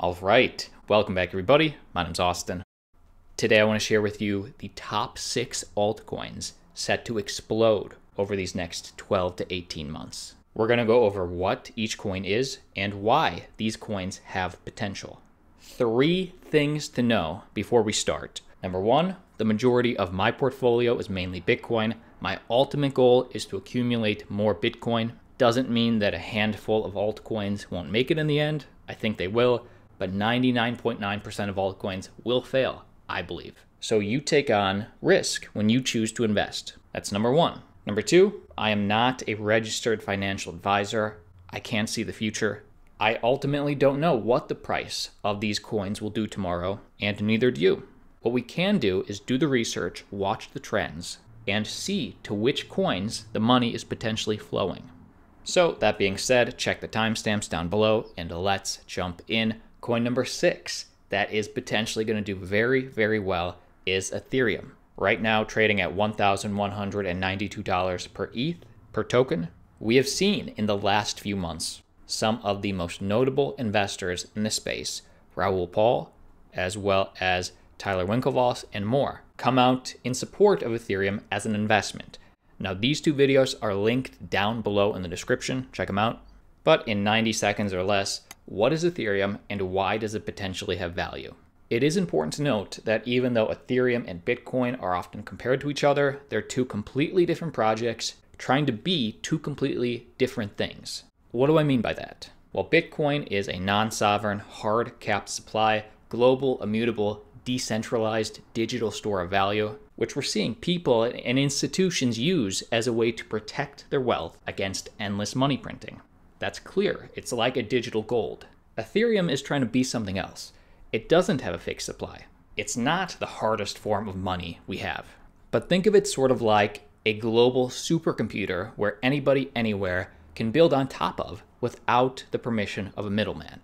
All right, welcome back everybody. My name's Austin. Today I want to share with you the top 6 altcoins set to explode over these next 12 to 18 months. We're going to go over what each coin is and why these coins have potential. 3 things to know before we start. Number 1, the majority of my portfolio is mainly Bitcoin. My ultimate goal is to accumulate more Bitcoin. Doesn't mean that a handful of altcoins won't make it in the end. I think they will, but 99.9% of altcoins will fail, I believe. So you take on risk when you choose to invest. That's number 1. Number 2, I am not a registered financial advisor. I can't see the future. I ultimately don't know what the price of these coins will do tomorrow, and neither do you. What we can do is do the research, watch the trends, and see to which coins the money is potentially flowing. So that being said, check the timestamps down below, and let's jump in. Coin number 6 that is potentially going to do very, very well is Ethereum. Right now trading at $1,192 per ETH per token. We have seen in the last few months some of the most notable investors in the space, Raoul, as well as Tyler Winklevoss and more, come out in support of Ethereum as an investment. Now these 2 videos are linked down below in the description, check them out. But in 90 seconds or less, what is Ethereum and why does it potentially have value? It is important to note that even though Ethereum and Bitcoin are often compared to each other, they're 2 completely different projects trying to be 2 completely different things. What do I mean by that? Well, Bitcoin is a non-sovereign, hard-capped supply, global, immutable, decentralized digital store of value, which we're seeing people and institutions use as a way to protect their wealth against endless money printing. That's clear. It's like a digital gold. Ethereum is trying to be something else. It doesn't have a fixed supply. It's not the hardest form of money we have. But think of it sort of like a global supercomputer where anybody anywhere can build on top of without the permission of a middleman.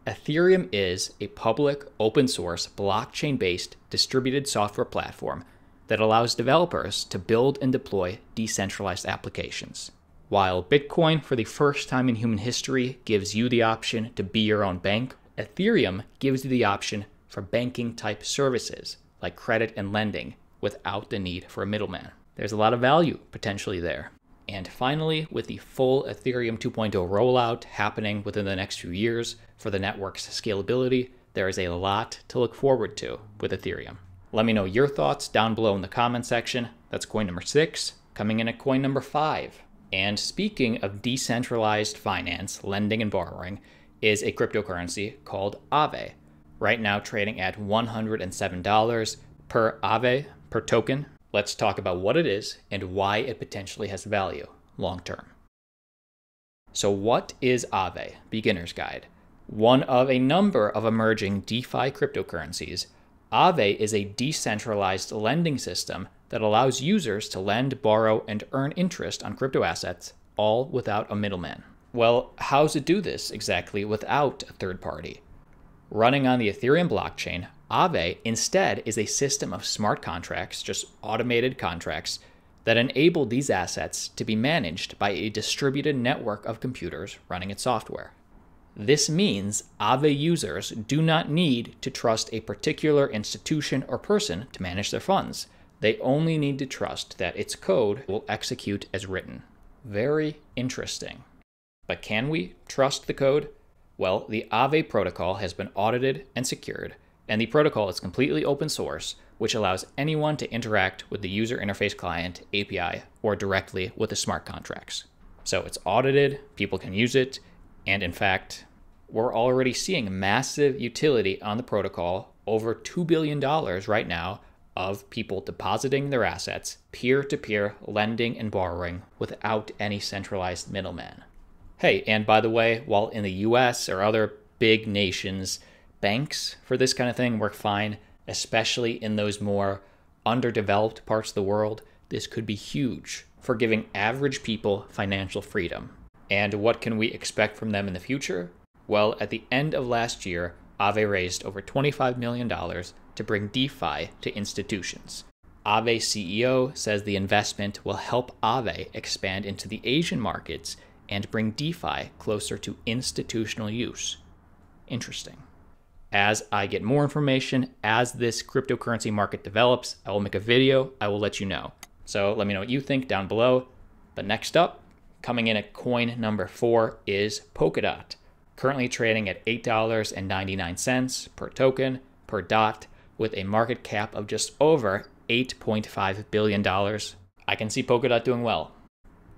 Ethereum is a public, open source, blockchain-based distributed software platform that allows developers to build and deploy decentralized applications. While Bitcoin, for the first time in human history, gives you the option to be your own bank, Ethereum gives you the option for banking-type services like credit and lending without the need for a middleman. There's a lot of value potentially there. And finally, with the full Ethereum 2.0 rollout happening within the next few years for the network's scalability, there is a lot to look forward to with Ethereum. Let me know your thoughts down below in the comment section. That's coin number 6, coming in at coin number 5. And speaking of decentralized finance, lending and borrowing, is a cryptocurrency called Aave. Right now trading at $107 per Aave per token. Let's talk about what it is and why it potentially has value long term. So what is Aave? Beginner's Guide. One of a number of emerging DeFi cryptocurrencies, Aave is a decentralized lending system that allows users to lend, borrow, and earn interest on crypto assets, all without a middleman. Well, how does it do this exactly without a third party? Running on the Ethereum blockchain, Aave instead is a system of smart contracts, just automated contracts, that enable these assets to be managed by a distributed network of computers running its software. This means Aave users do not need to trust a particular institution or person to manage their funds. They only need to trust that its code will execute as written. Very interesting. But can we trust the code? Well, the Aave protocol has been audited and secured, and the protocol is completely open source, which allows anyone to interact with the user interface client, API, or directly with the smart contracts. So it's audited, people can use it, and in fact, we're already seeing massive utility on the protocol, over $2 billion right now, of people depositing their assets, peer-to-peer lending and borrowing without any centralized middleman. Hey, and by the way, while in the US or other big nations, banks for this kind of thing work fine, especially in those more underdeveloped parts of the world, this could be huge for giving average people financial freedom. And what can we expect from them in the future? Well, at the end of last year, Aave raised over $25 million to bring DeFi to institutions. Aave CEO says the investment will help Aave expand into the Asian markets and bring DeFi closer to institutional use. Interesting. As I get more information, as this cryptocurrency market develops, I will make a video. I will let you know. So let me know what you think down below. But next up, coming in at coin number 4 is Polkadot, currently trading at $8.99 per token per dot with a market cap of just over $8.5 billion. I can see Polkadot doing well.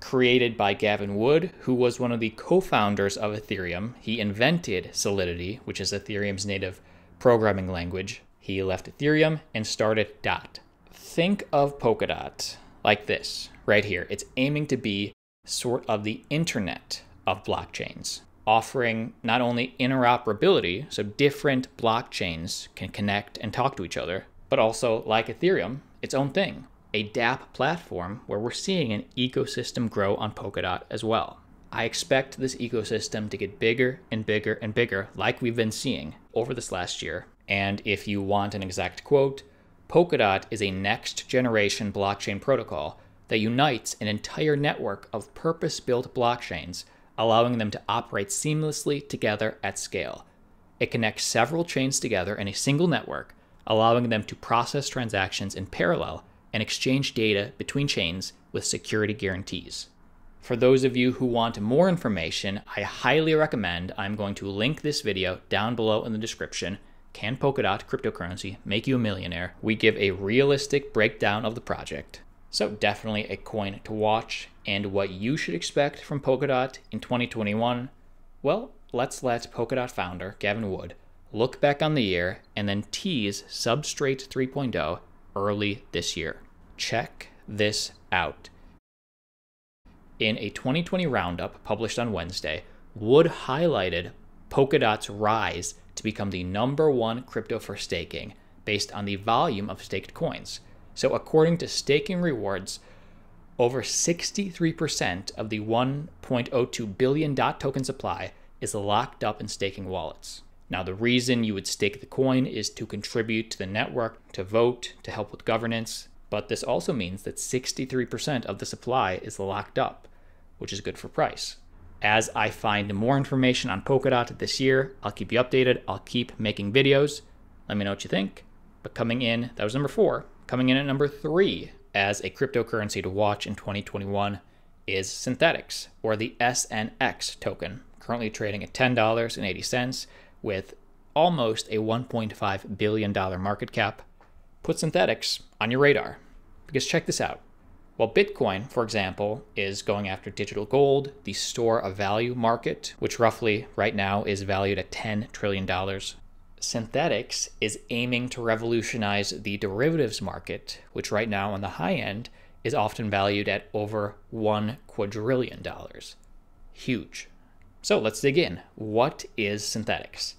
Created by Gavin Wood, who was one of the co-founders of Ethereum. He invented Solidity, which is Ethereum's native programming language. He left Ethereum and started Dot. Think of Polkadot like this right here. It's aiming to be sort of the internet of blockchains, offering not only interoperability, so different blockchains can connect and talk to each other, but also, like Ethereum, its own thing. A dApp platform where we're seeing an ecosystem grow on Polkadot as well. I expect this ecosystem to get bigger and bigger and bigger like we've been seeing over this last year. And if you want an exact quote, Polkadot is a next generation blockchain protocol that unites an entire network of purpose-built blockchains, allowing them to operate seamlessly together at scale. It connects several chains together in a single network, allowing them to process transactions in parallel and exchange data between chains with security guarantees. For those of you who want more information, I highly recommend, I'm going to link this video down below in the description. Can Polkadot cryptocurrency make you a millionaire? We give a realistic breakdown of the project. So definitely a coin to watch. And what you should expect from Polkadot in 2021? Well, let's let Polkadot founder Gavin Wood look back on the year and then tease Substrate 3.0 early this year. Check this out. In a 2020 roundup published on Wednesday, Wood highlighted Polkadot's rise to become the #1 crypto for staking based on the volume of staked coins. So according to staking rewards, over 63% of the 1.02 billion DOT token supply is locked up in staking wallets. Now, the reason you would stake the coin is to contribute to the network, to vote, to help with governance. But this also means that 63% of the supply is locked up, which is good for price. As I find more information on Polkadot this year, I'll keep you updated. I'll keep making videos. Let me know what you think. But coming in, that was number 4. Coming in at number 3 as a cryptocurrency to watch in 2021 is Synthetics, or the SNX token, currently trading at $10.80. with almost a $1.5 billion market cap. Put Synthetics on your radar. Because check this out. While Bitcoin, for example, is going after digital gold, the store of value market, which roughly right now is valued at $10 trillion, Synthetics is aiming to revolutionize the derivatives market, which right now on the high end is often valued at over $1 quadrillion. Huge. So let's dig in. What is Synthetics?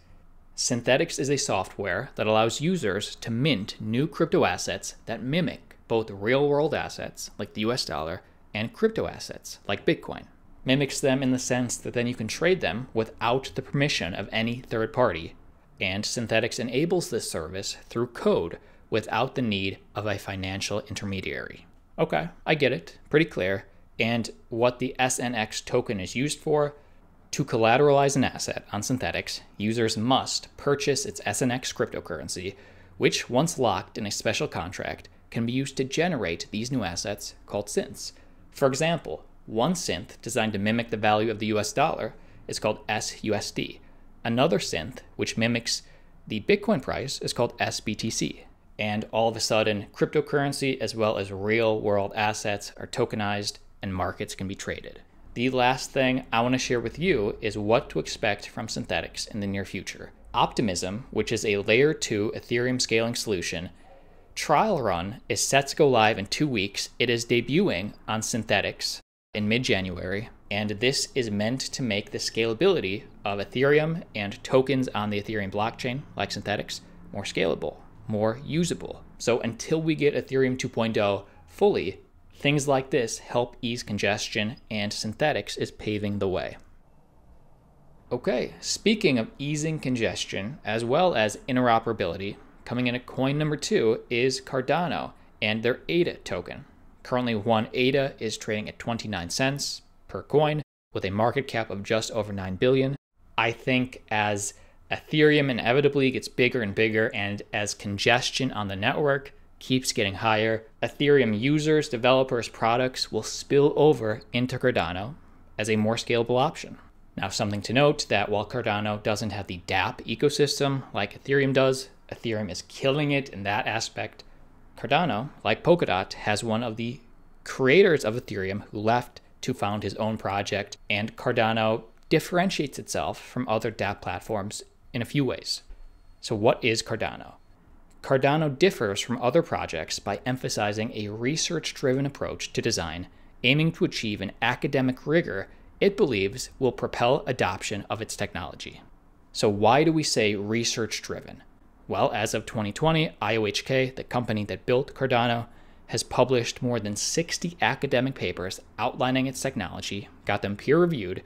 Synthetics is a software that allows users to mint new crypto assets that mimic both real-world assets, like the US dollar, and crypto assets, like Bitcoin. Mimics them in the sense that then you can trade them without the permission of any third party. And Synthetics enables this service through code without the need of a financial intermediary. Okay, I get it. Pretty clear. And what the SNX token is used for? To collateralize an asset on Synthetics, users must purchase its SNX cryptocurrency, which, once locked in a special contract, can be used to generate these new assets called synths. For example, one synth designed to mimic the value of the US dollar is called SUSD. Another synth, which mimics the Bitcoin price, is called SBTC. And all of a sudden, cryptocurrency as well as real-world assets are tokenized and markets can be traded. The last thing I want to share with you is what to expect from Synthetics in the near future. Optimism, which is a layer 2 Ethereum scaling solution, trial run is set to go live in 2 weeks. It is debuting on Synthetics in mid-January, and this is meant to make the scalability of Ethereum and tokens on the Ethereum blockchain, like Synthetics, more scalable, more usable. So until we get Ethereum 2.0 fully, things like this help ease congestion, and Synthetics is paving the way. Okay, speaking of easing congestion as well as interoperability, coming in at coin number 2 is Cardano and their ADA token. Currently, one ADA is trading at 29 cents per coin with a market cap of just over 9 billion. I think as Ethereum inevitably gets bigger and bigger, and as congestion on the network keeps getting higher, Ethereum users, developers, products will spill over into Cardano as a more scalable option. Now, something to note that while Cardano doesn't have the dApp ecosystem like Ethereum does, Ethereum is killing it in that aspect. Cardano, like Polkadot, has one of the creators of Ethereum who left to found his own project, and Cardano differentiates itself from other dApp platforms in a few ways. So what is Cardano? Cardano differs from other projects by emphasizing a research-driven approach to design, aiming to achieve an academic rigor it believes will propel adoption of its technology. So why do we say research-driven? Well, as of 2020, IOHK, the company that built Cardano, has published more than 60 academic papers outlining its technology, got them peer-reviewed,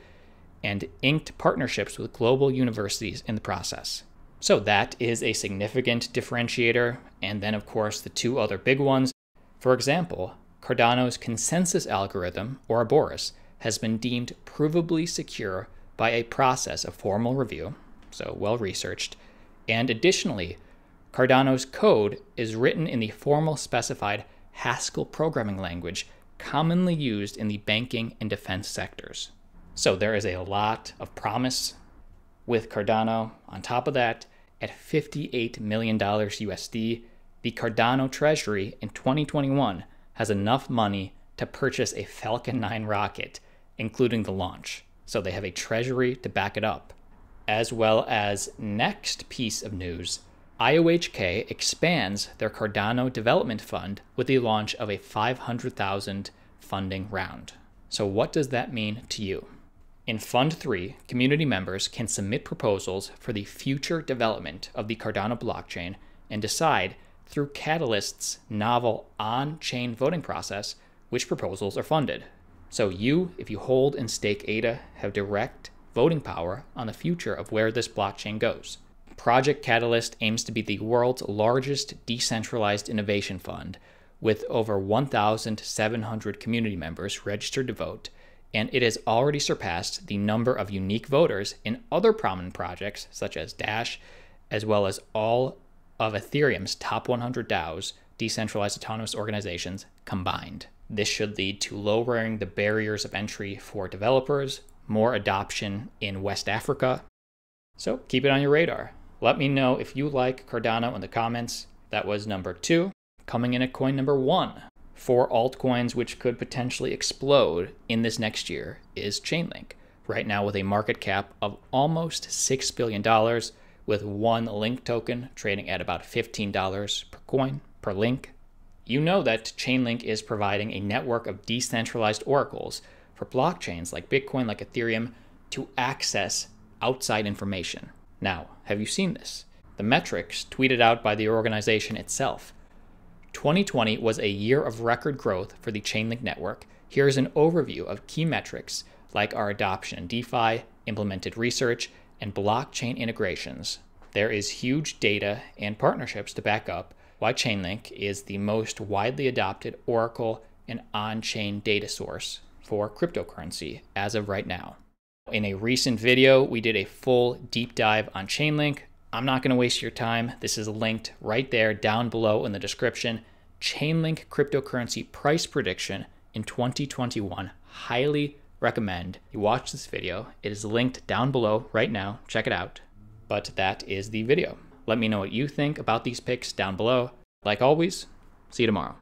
and inked partnerships with global universities in the process. So that is a significant differentiator. And then, of course, the two other big ones. For example, Cardano's consensus algorithm, Ouroboros, has been deemed provably secure by a process of formal review, so well-researched. And additionally, Cardano's code is written in the formal specified Haskell programming language commonly used in the banking and defense sectors. So there is a lot of promise with Cardano. On top of that, at $58 million USD, the Cardano treasury in 2021 has enough money to purchase a Falcon 9 rocket, including the launch. So they have a treasury to back it up. As well as, next piece of news, IOHK expands their Cardano development fund with the launch of a $500,000 funding round. So what does that mean to you? In Fund 3, community members can submit proposals for the future development of the Cardano blockchain and decide through Catalyst's novel on-chain voting process which proposals are funded. So you, if you hold and stake ADA, have direct voting power on the future of where this blockchain goes. Project Catalyst aims to be the world's largest decentralized innovation fund with over 1,700 community members registered to vote, and it has already surpassed the number of unique voters in other prominent projects such as Dash, as well as all of Ethereum's top 100 DAOs, decentralized autonomous organizations, combined. This should lead to lowering the barriers of entry for developers, more adoption in West Africa. So keep it on your radar. Let me know if you like Cardano in the comments. That was number 2. Coming in at coin number 1 for altcoins which could potentially explode in this next year is Chainlink. Right now with a market cap of almost $6 billion, with one Link token trading at about $15 per coin per link. You know that Chainlink is providing a network of decentralized oracles for blockchains like Bitcoin, like Ethereum, to access outside information. Now, have you seen this? The metrics tweeted out by the organization itself. 2020 was a year of record growth for the Chainlink network. Here's an overview of key metrics like our adoption in DeFi, implemented research, and blockchain integrations. There is huge data and partnerships to back up why Chainlink is the most widely adopted oracle and on-chain data source for cryptocurrency as of right now. In a recent video, we did a full deep dive on Chainlink. I'm not going to waste your time. This is linked right there down below in the description. Chainlink cryptocurrency price prediction in 2021. Highly recommend you watch this video. It is linked down below right now. Check it out. But that is the video. Let me know what you think about these picks down below. Like always, see you tomorrow.